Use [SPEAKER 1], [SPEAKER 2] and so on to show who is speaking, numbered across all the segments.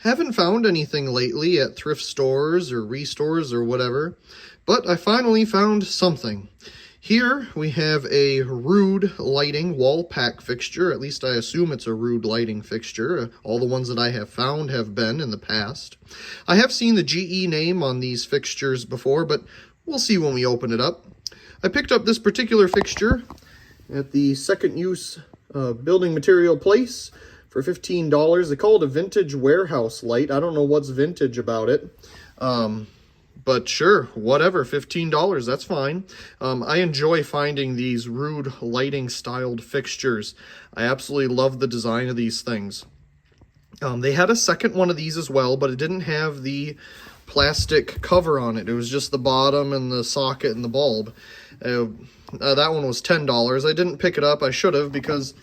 [SPEAKER 1] Haven't found anything lately at thrift stores or restores or whatever, but I finally found something. Here we have a Rude lighting wall pack fixture. At least I assume it's a Rude lighting fixture. All the ones that I have found have been in the past. I have seen the GE name on these fixtures before, but we'll see when we open it up. I picked up this particular fixture at the second use building material place for $15. They call it a vintage warehouse light. I don't know what's vintage about it. But sure, whatever, $15, that's fine. I enjoy finding these Rude lighting styled fixtures. I absolutely love the design of these things. They had a second one of these as well, but it didn't have the plastic cover on it. It was just the bottom and the socket and the bulb. That one was $10. I didn't pick it up. I should have, because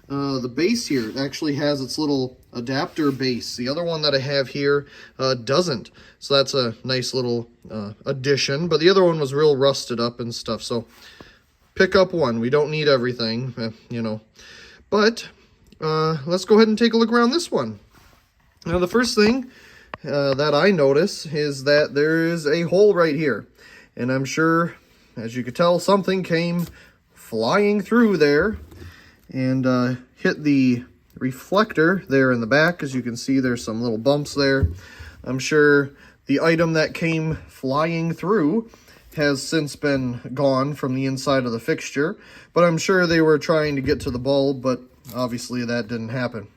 [SPEAKER 1] the base here actually has its little adapter base. The other one that I have here doesn't. So that's a nice little addition. But the other one was real rusted up and stuff. So pick up one. We don't need everything, you know. But let's go ahead and take a look around this one. Now the first thing that I notice is that there is a hole right here. And I'm sure, as you could tell, something came flying through there and hit the reflector there in the back. As you can see, there's some little bumps there. I'm sure the item that came flying through has since been gone from the inside of the fixture, but I'm sure they were trying to get to the bulb, but obviously that didn't happen.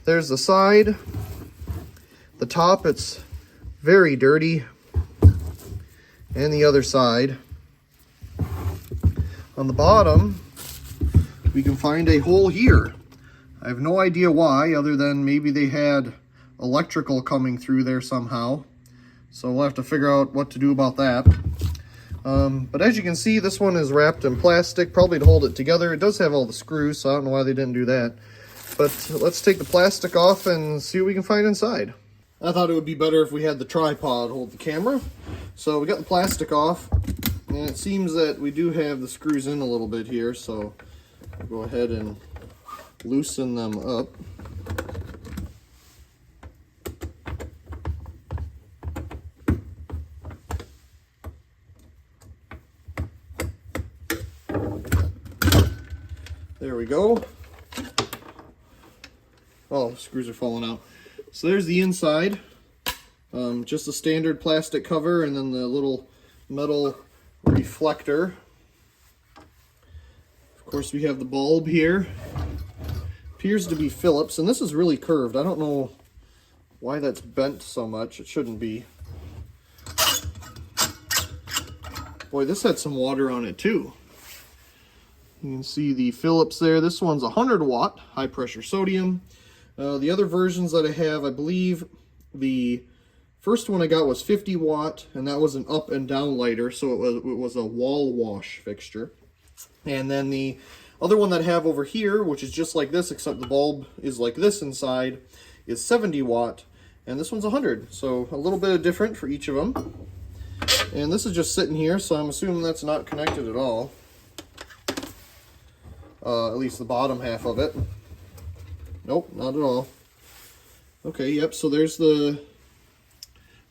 [SPEAKER 1] There's the side. The top, it's very dirty, and the other side. On the bottom, we can find a hole here. I have no idea why, other than maybe they had electrical coming through there somehow. So we'll have to figure out what to do about that. But as you can see, this one is wrapped in plastic, probably to hold it together. It does have all the screws, so I don't know why they didn't do that. But let's take the plastic off and see what we can find inside. I thought it would be better if we had the tripod hold the camera. So we got the plastic off, and it seems that we do have the screws in a little bit here, so I'll go ahead and loosen them up. There we go. Oh, the screws are falling out. So there's the inside. Just a standard plastic cover, and then the little metal reflector. Of course, we have the bulb here. Appears to be Phillips, and this is really curved. I don't know why that's bent so much. It shouldn't be. Boy, this had some water on it too. You can see the Phillips there. This one's 100 watt, high pressure sodium. The other versions that I have, I believe the first one I got was 50 watt, and that was an up and down lighter, so it was a wall wash fixture. And then the other one that I have over here, which is just like this, except the bulb is like this inside, is 70 watt, and this one's 100. So a little bit different for each of them. And this is just sitting here, so I'm assuming that's not connected at all. At least the bottom half of it. Nope, not at all. Okay, yep, so there's the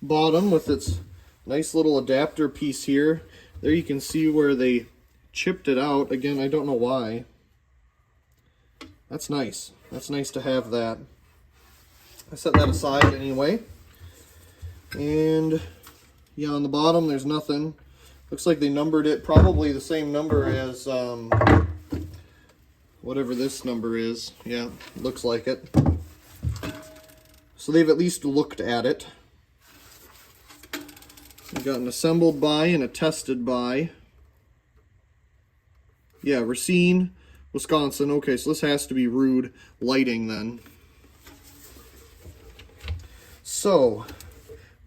[SPEAKER 1] bottom with its nice little adapter piece here. There you can see where they chipped it out. Again, I don't know why. That's nice. That's nice to have that. I set that aside anyway. And yeah, on the bottom there's nothing. Looks like they numbered it probably the same number as whatever this number is. Yeah, looks like it. So they've at least looked at it. We've got an assembled by and a tested by. Yeah, Racine, Wisconsin. Okay, so this has to be Rude lighting then. So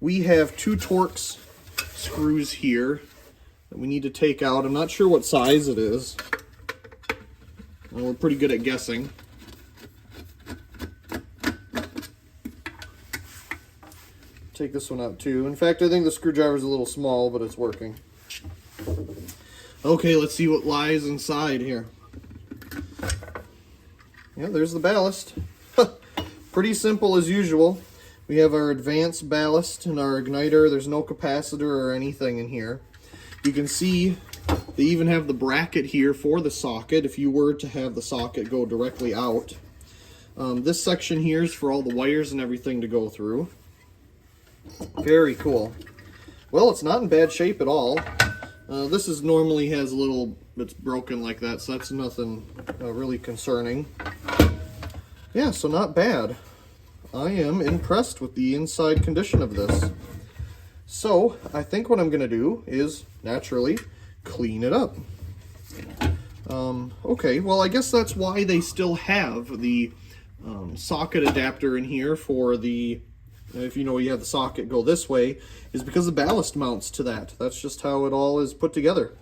[SPEAKER 1] we have 2 Torx screws here that we need to take out. I'm not sure what size it is. Well, we're pretty good at guessing. Take this one out too. In fact, I think the screwdriver's a little small, but it's working. Okay, let's see what lies inside here. Yeah, there's the ballast. pretty simple as usual. We have our advanced ballast and our igniter. There's no capacitor or anything in here. You can see they even have the bracket here for the socket if you were to have the socket go directly out. This section here is for all the wires and everything to go through. Very cool. Well, it's not in bad shape at all. This is normally has a little, it's broken like that, so that's nothing really concerning. Yeah, so not bad. I am impressed with the inside condition of this. So, I think what I'm going to do is, naturally, clean it up. Okay, well I guess that's why they still have the socket adapter in here for the, if you know you have the socket go this way, is because the ballast mounts to that. That's just how it all is put together.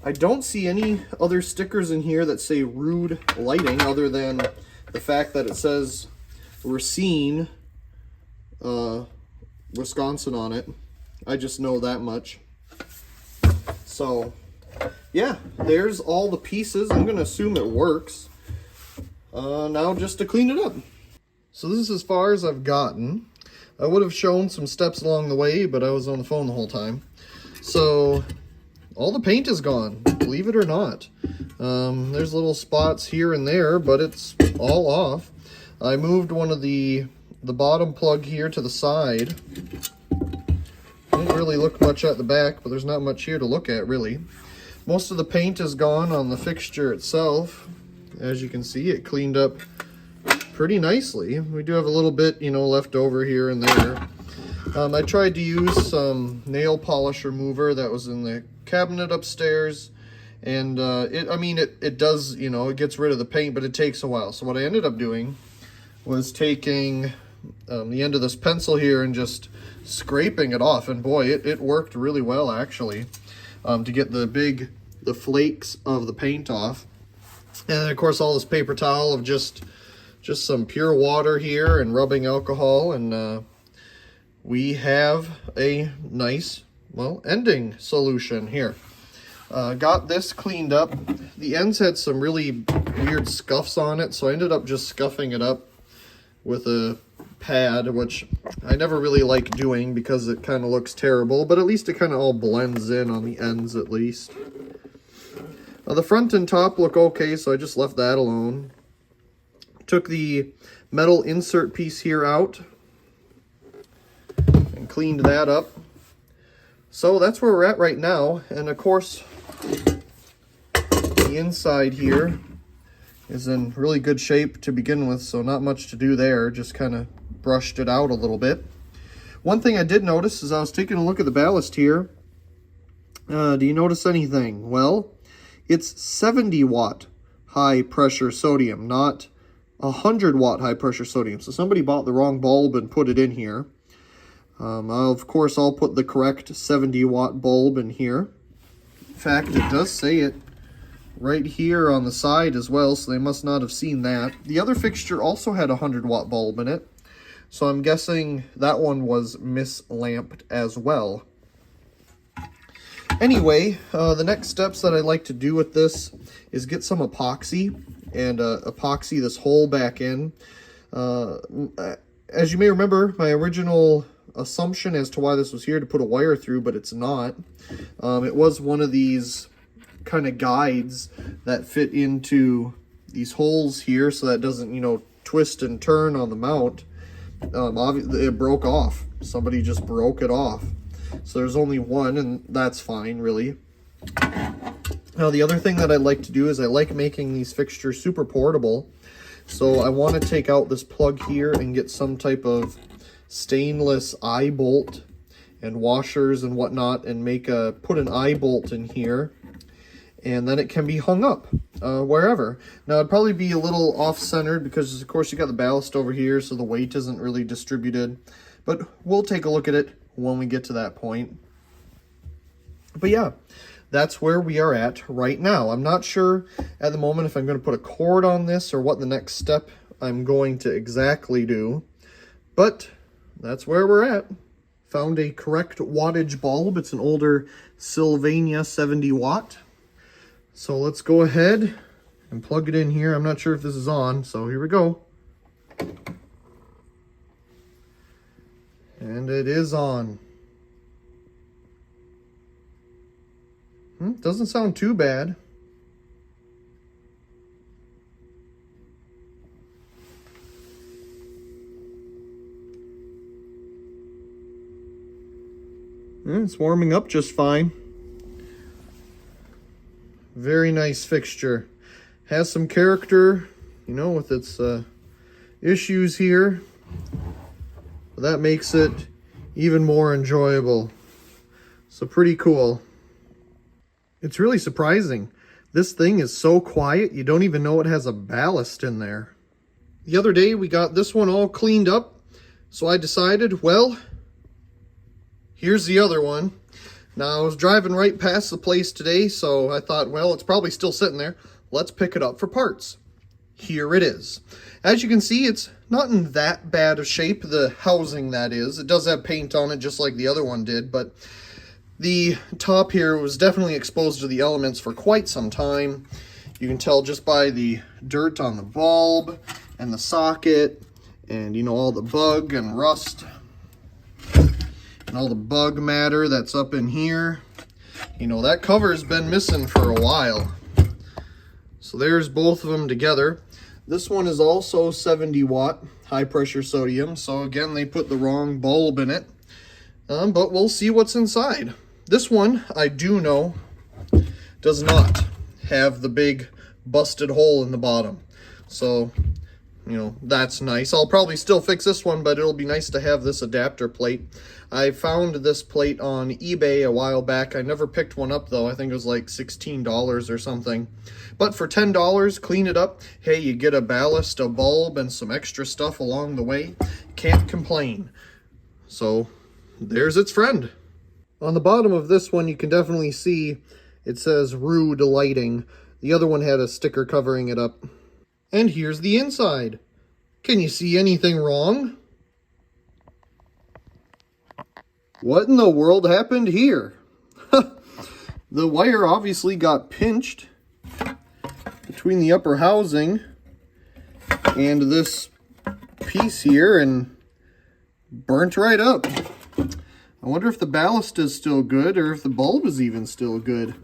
[SPEAKER 1] I don't see any other stickers in here that say Rude Lighting other than the fact that it says Racine, Wisconsin on it. I just know that much. So, yeah, there's all the pieces. I'm going to assume it works. Now just to clean it up. So this is as far as I've gotten. I would have shown some steps along the way, but I was on the phone the whole time. So, all the paint is gone, believe it or not. There's little spots here and there, but it's all off. I moved one of the bottom plug here to the side. Didn't really look much at the back, but there's not much here to look at, really. Most of the paint is gone on the fixture itself. As you can see, it cleaned up pretty nicely. We do have a little bit, you know, left over here and there. I tried to use some nail polish remover that was in the cabinet upstairs, and it does, you know, it gets rid of the paint, but it takes a while. So what I ended up doing was taking the end of this pencil here and just scraping it off, and boy, it worked really well actually, to get the flakes of the paint off. And then of course all this paper towel of just some pure water here and rubbing alcohol, and we have a nice, well, ending solution here. Got this cleaned up. The ends had some really weird scuffs on it, so I ended up just scuffing it up with a pad, which I never really like doing because it kind of looks terrible, but at least it kind of all blends in on the ends at least. The front and top look okay, so I just left that alone. Took the metal insert piece here out and cleaned that up. So that's where we're at right now, and of course the inside here is in really good shape to begin with, so not much to do there, just kind of brushed it out a little bit. One thing I did notice is I was taking a look at the ballast here. Do you notice anything? Well, it's 70 watt high pressure sodium, not 100 watt high pressure sodium. So somebody bought the wrong bulb and put it in here. Of course, I'll put the correct 70 watt bulb in here. In fact, it does say it right here on the side as well, so they must not have seen that. The other fixture also had a 100 watt bulb in it, so I'm guessing that one was mislamped as well. Anyway, the next steps that I'd like to do with this is get some epoxy and epoxy this hole back in. As you may remember, my original assumption as to why this was here to put a wire through, but it's not. It was one of these kind of guides that fit into these holes here so that it doesn't, you know, twist and turn on the mount. Obviously, it broke off. Somebody just broke it off. So there's only one, and that's fine, really. Now, the other thing that I like to do is I like making these fixtures super portable. So I want to take out this plug here and get some type of stainless eye bolt and washers and whatnot, and put an eye bolt in here, and then it can be hung up wherever. Now, it'd probably be a little off-centered because, of course, you got the ballast over here, so the weight isn't really distributed. But we'll take a look at it when we get to that point. But yeah, that's where we are at right now. I'm not sure at the moment if I'm going to put a cord on this or what the next step I'm going to exactly do, but that's where we're at. Found a correct wattage bulb. It's an older Sylvania 70 watt. So let's go ahead and plug it in here. I'm not sure if this is on, so here we go. And it is on. Doesn't sound too bad. It's warming up just fine. Very nice fixture. Has some character, you know, with its issues here. But that makes it even more enjoyable. So pretty cool. It's really surprising. This thing is so quiet, you don't even know it has a ballast in there. The other day, we got this one all cleaned up. So I decided, well, here's the other one. Now, I was driving right past the place today, so I thought, well, it's probably still sitting there. Let's pick it up for parts. Here it is. As you can see, it's not in that bad of shape, the housing that is. It does have paint on it, just like the other one did, but the top here was definitely exposed to the elements for quite some time. You can tell just by the dirt on the bulb and the socket, and, you know, all the bug and rust and all the bug matter that's up in here. You know, that cover's been missing for a while. So there's both of them together. This one is also 70 watt high pressure sodium. So again, they put the wrong bulb in it. But we'll see what's inside. This one, I do know, does not have the big busted hole in the bottom. So, you know, that's nice. I'll probably still fix this one, but it'll be nice to have this adapter plate. I found this plate on eBay a while back. I never picked one up, though. I think it was like $16 or something. But for $10, clean it up. Hey, you get a ballast, a bulb, and some extra stuff along the way. Can't complain. So, there's its friend. On the bottom of this one, you can definitely see it says Rude Lighting. The other one had a sticker covering it up. And here's the inside. Can you see anything wrong? What in the world happened here? The wire obviously got pinched between the upper housing and this piece here and burnt right up. I wonder if the ballast is still good or if the bulb is even still good,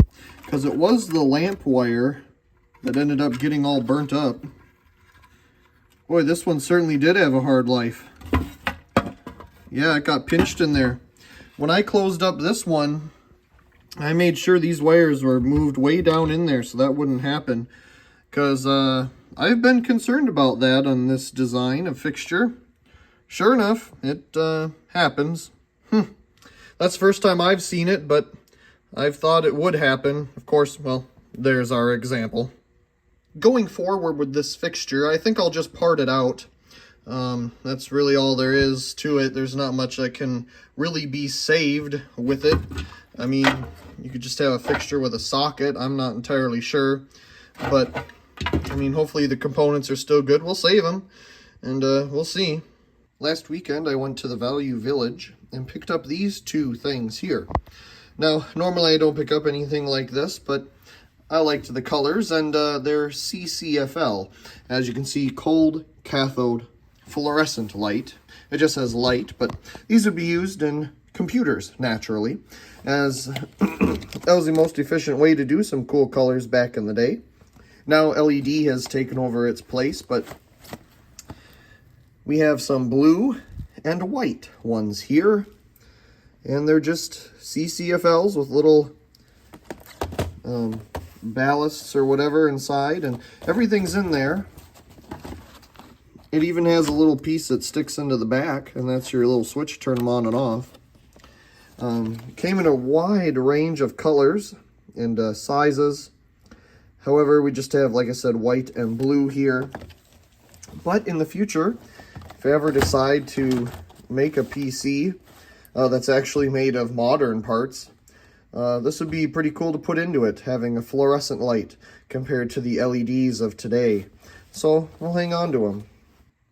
[SPEAKER 1] because it was the lamp wire that ended up getting all burnt up. Boy, this one certainly did have a hard life. Yeah, it got pinched in there. When I closed up this one, I made sure these wires were moved way down in there so that wouldn't happen, because I've been concerned about that on this design of fixture. Sure enough, it happens. That's the first time I've seen it, but I've thought it would happen. Of course, well, there's our example. Going forward with this fixture, I think I'll just part it out. That's really all there is to it. There's not much that can really be saved with it. I mean, you could just have a fixture with a socket. I'm not entirely sure. But, I mean, hopefully the components are still good. We'll save them, and we'll see. Last weekend, I went to the Value Village and picked up these two things here. Now, normally I don't pick up anything like this, but I liked the colors, and they're CCFL. As you can see, cold cathode fluorescent light. It just says light, but these would be used in computers, naturally, as that was the most efficient way to do some cool colors back in the day. Now LED has taken over its place, but we have some blue and white ones here, and they're just CCFLs with little ballasts or whatever inside, and everything's in there. It even has a little piece that sticks into the back, and that's your little switch to turn them on and off. Came in a wide range of colors and sizes. However, we just have, like I said, white and blue here. But in the future, if I ever decide to make a PC that's actually made of modern parts, this would be pretty cool to put into it, having a fluorescent light compared to the LEDs of today. So we'll hang on to them.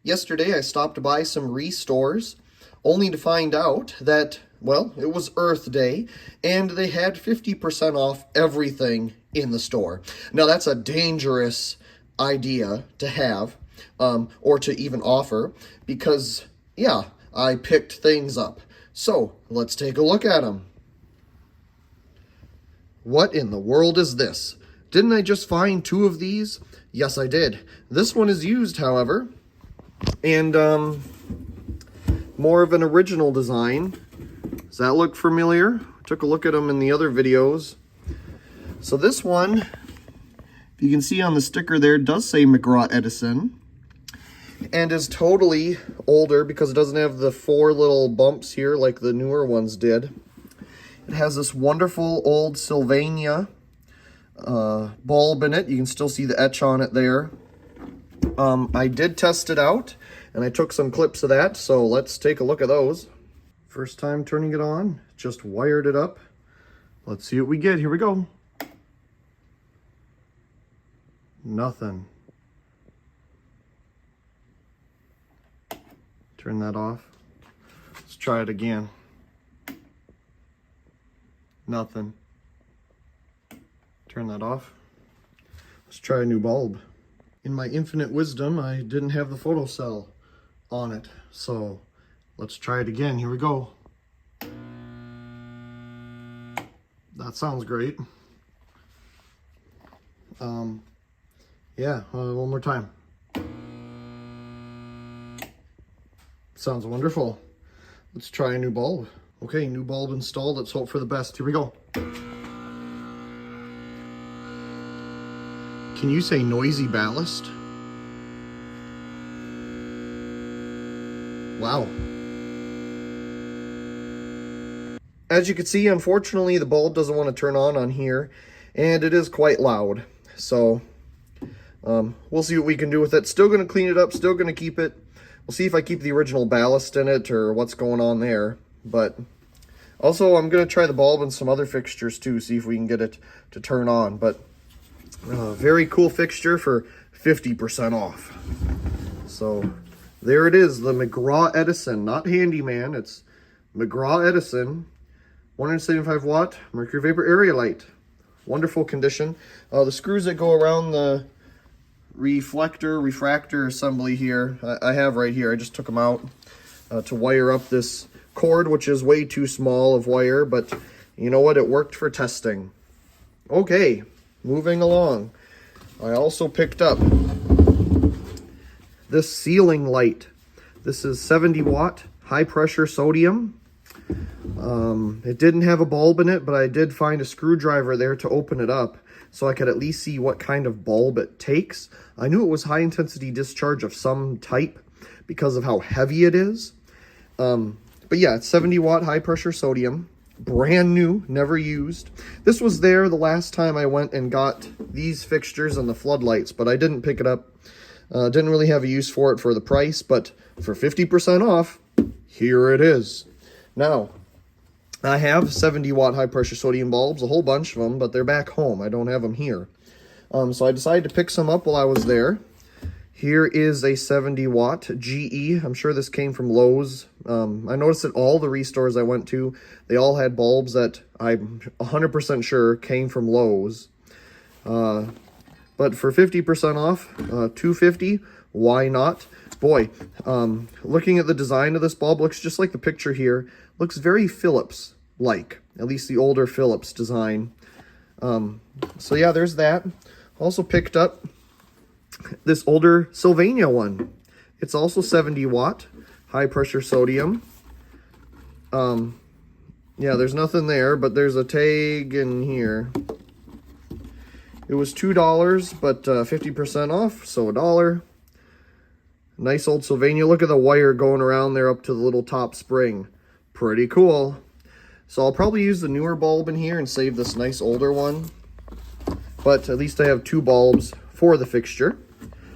[SPEAKER 1] Yesterday, I stopped by some restores, only to find out that, well, it was Earth Day, and they had 50% off everything in the store. Now, that's a dangerous idea to have, or to even offer, because, yeah, I picked things up. So let's take a look at them. What in the world is this? Didn't I just find 2 of these? Yes, I did. This one is used, however, and more of an original design. Does that look familiar? I took a look at them in the other videos. So this one, if you can see on the sticker there, does say McGraw-Edison, and is totally older because it doesn't have the 4 little bumps here like the newer ones did. It has this wonderful old Sylvania bulb in it. You can still see the etch on it there. I did test it out, and I took some clips of that, so let's take a look at those. First time turning it on, just wired it up. Let's see what we get. Here we go. Nothing. Turn that off. Let's try it again. Nothing. Turn that off. Let's try a new bulb. In my infinite wisdom, I didn't have the photocell on it, so let's try it again. Here we go. That sounds great. Yeah, one more time. Sounds wonderful. Let's try a new bulb. Okay, new bulb installed. Let's hope for the best. Here we go. Can you say noisy ballast? Wow. As you can see, unfortunately, the bulb doesn't want to turn on here, and it is quite loud. So, we'll see what we can do with it. Still going to clean it up, still going to keep it. We'll see if I keep the original ballast in it or what's going on there. But also, I'm going to try the bulb and some other fixtures too, see if we can get it to turn on. But very cool fixture for 50% off. So there it is, the McGraw-Edison, not Handyman, it's McGraw-Edison, 175 watt mercury vapor area light. Wonderful condition. The screws that go around the refractor assembly here, I have right here. I just took them out to wire up this cord, which is way too small of wire, but you know what? It worked for testing. Okay, moving along. I also picked up this ceiling light. This is 70 watt high pressure sodium. It didn't have a bulb in it, but I did find a screwdriver there to open it up so I could at least see what kind of bulb it takes. I knew it was high intensity discharge of some type because of how heavy it is. But yeah, it's 70 watt high pressure sodium, brand new, never used. This was there the last time I went and got these fixtures and the floodlights, but I didn't pick it up. Didn't really have a use for it for the price, but for 50% off, here it is. Now, I have 70 watt high pressure sodium bulbs, a whole bunch of them, but they're back home. I don't have them here. So I decided to pick some up while I was there. Here is a 70 watt GE. I'm sure this came from Lowe's. I noticed that all the restores I went to, they all had bulbs that I'm 100% sure came from Lowe's. But for 50% off, $250, why not? Boy, looking at the design of this bulb, looks just like the picture here. Looks very Philips-like, at least the older Philips design. So yeah, there's that. Also picked up this older Sylvania one. It's also 70 watt, high pressure sodium. Yeah, there's nothing there, but there's a tag in here. It was $2, but 50% off, so $1. Nice old Sylvania. Look at the wire going around there up to the little top spring. Pretty cool. So I'll probably use the newer bulb in here and save this nice older one. But at least I have 2 bulbs for the fixture.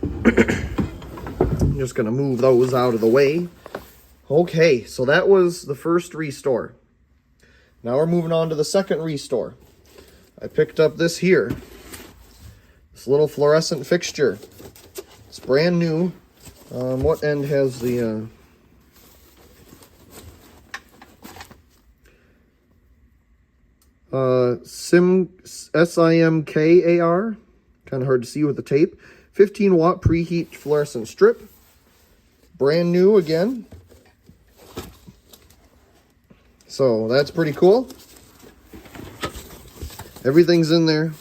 [SPEAKER 1] I'm just going to move those out of the way. Okay, so that was the first restore. Now we're moving on to the second restore. I picked up this here. This little fluorescent fixture. It's brand new. What end has the... SIMKAR, kind of hard to see with the tape. 15 watt preheat fluorescent strip, brand new again. So that's pretty cool. Everything's in there.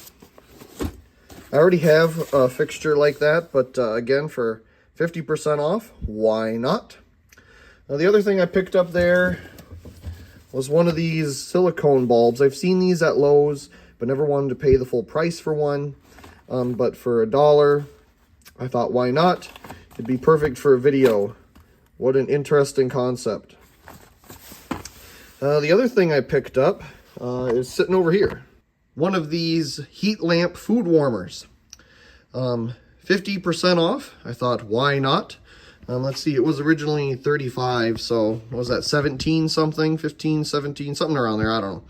[SPEAKER 1] I already have a fixture like that, but again, for 50% off, why not? Now, the other thing I picked up there was one of these silicone bulbs. I've seen these at Lowe's, but never wanted to pay the full price for one. But for $1, I thought, why not? It'd be perfect for a video. What an interesting concept. The other thing I picked up is sitting over here. One of these heat lamp food warmers. 50% off. I thought, why not? Let's see, it was originally 35, so what was that, 17 something, 15, 17, something around there, I don't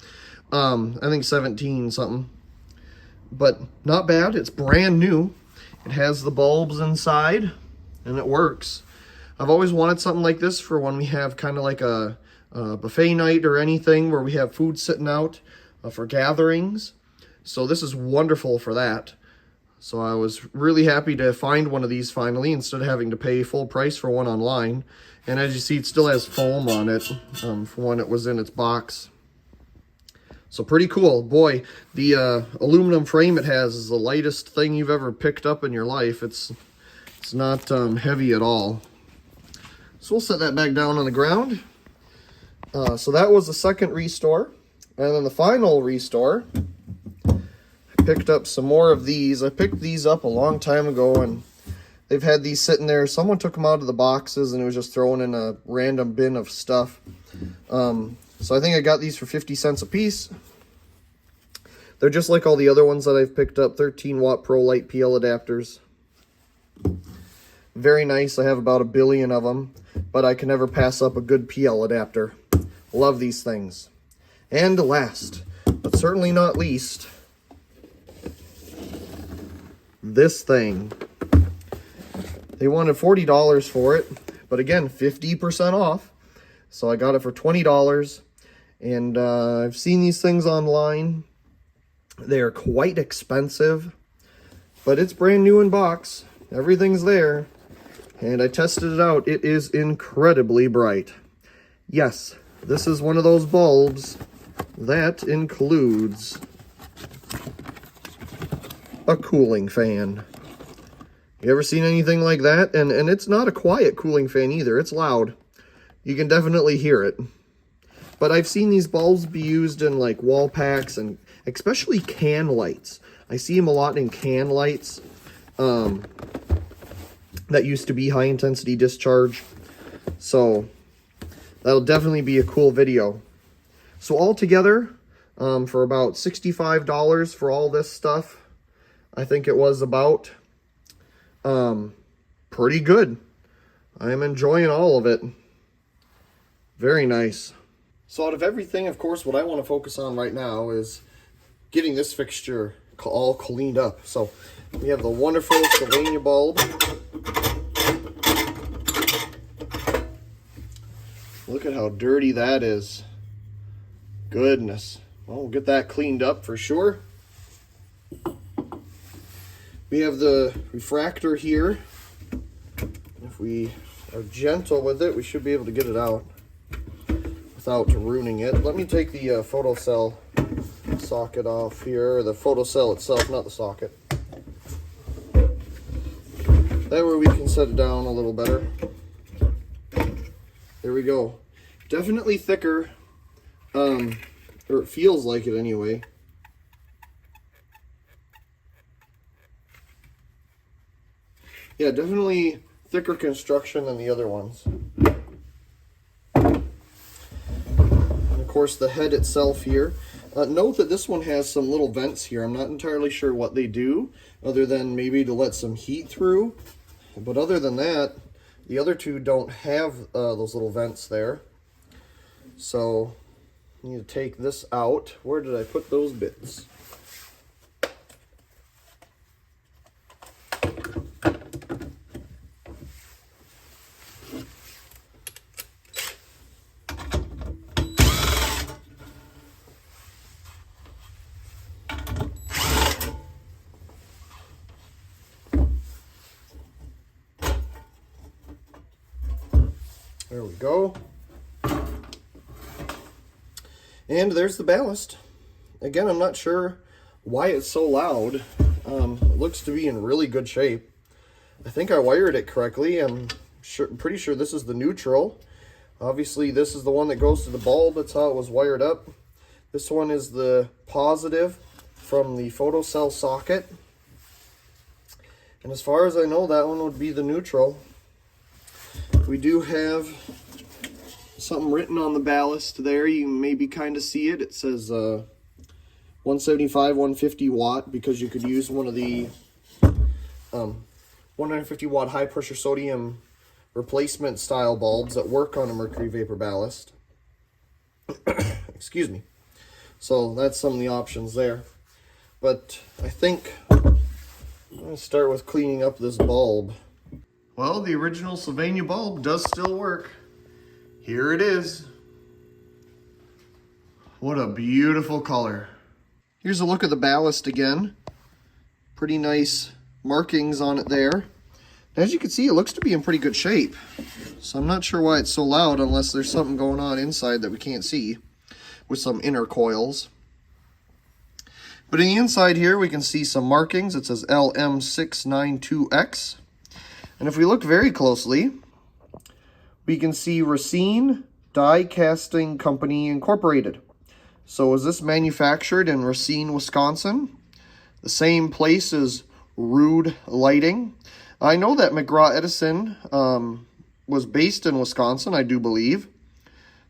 [SPEAKER 1] know. I think 17 something. But not bad, it's brand new. It has the bulbs inside, and it works. I've always wanted something like this for when we have kind of like a buffet night or anything where we have food sitting out for gatherings. So this is wonderful for that. So I was really happy to find one of these finally instead of having to pay full price for one online. And as you see, it still has foam on it from when it was in its box. So pretty cool. Boy, the aluminum frame it has is the lightest thing you've ever picked up in your life. It's not heavy at all. So we'll set that back down on the ground. So that was the second restore. And then the final restore, I picked up some more of these. I picked these up a long time ago, and they've had these sitting there. Someone took them out of the boxes, and it was just thrown in a random bin of stuff. So I think I got these for 50 cents a piece. They're just like all the other ones that I've picked up, 13-watt Pro Light PL adapters. Very nice. I have about 1 billion of them, but I can never pass up a good PL adapter. Love these things. And last, but certainly not least, this thing. They wanted $40 for it, but again, 50% off. So I got it for $20, and I've seen these things online. They are quite expensive, but it's brand new in box. Everything's there, and I tested it out. It is incredibly bright. Yes, this is one of those bulbs that includes a cooling fan. You ever seen anything like that? And it's not a quiet cooling fan either. It's loud. You can definitely hear it. But I've seen these bulbs be used in like wall packs and especially can lights. I see them a lot in can lights. That used to be high intensity discharge. So that'll definitely be a cool video. So altogether, for about $65 for all this stuff, I think it was about pretty good. I am enjoying all of it. Very nice. So out of everything, of course, what I want to focus on right now is getting this fixture all cleaned up. So we have the wonderful Sylvania bulb. Look at how dirty that is. Goodness. Well, we'll get that cleaned up for sure. We have the refractor here. If we are gentle with it, we should be able to get it out without ruining it. Let me take the photocell socket off here, or the photocell itself, not the socket. That way we can set it down a little better. There we go. Definitely thicker, or it feels like it anyway. Yeah, definitely thicker construction than the other ones. And of course the head itself here. Note that this one has some little vents here. I'm not entirely sure what they do, other than maybe to let some heat through. But other than that, the other two don't have those little vents there. So I need to take this out. Where did I put those bits? There we go. And there's the ballast. Again, I'm not sure why it's so loud. It looks to be in really good shape. I think I wired it correctly. I'm pretty sure this is the neutral. Obviously, this is the one that goes to the bulb. That's how it was wired up. This one is the positive from the photocell socket. And as far as I know, that one would be the neutral. We do have something written on the ballast there. You maybe kind of see it. It says 175, 150 watt, because you could use one of the 150 watt high pressure sodium replacement style bulbs that work on a mercury vapor ballast. Excuse me. So that's some of the options there. But I think I'm going to start with cleaning up this bulb. Well, the original Sylvania bulb does still work. Here it is. What a beautiful color. Here's a look at the ballast again. Pretty nice markings on it there. As you can see, it looks to be in pretty good shape. So I'm not sure why it's so loud unless there's something going on inside that we can't see with some inner coils. But in the inside here, we can see some markings. It says LM692X. And if we look very closely, we can see Racine Die Casting Company Incorporated. So is this manufactured in Racine, Wisconsin? The same place as Rude Lighting. I know that McGraw-Edison was based in Wisconsin, I do believe.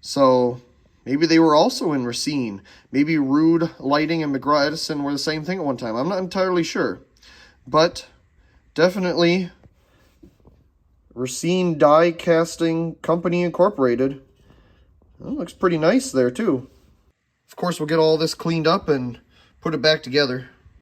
[SPEAKER 1] So maybe they were also in Racine. Maybe Rude Lighting and McGraw-Edison were the same thing at one time. I'm not entirely sure. But definitely Racine Die Casting Company Incorporated. That looks pretty nice there too. Of course, we'll get all this cleaned up and put it back together.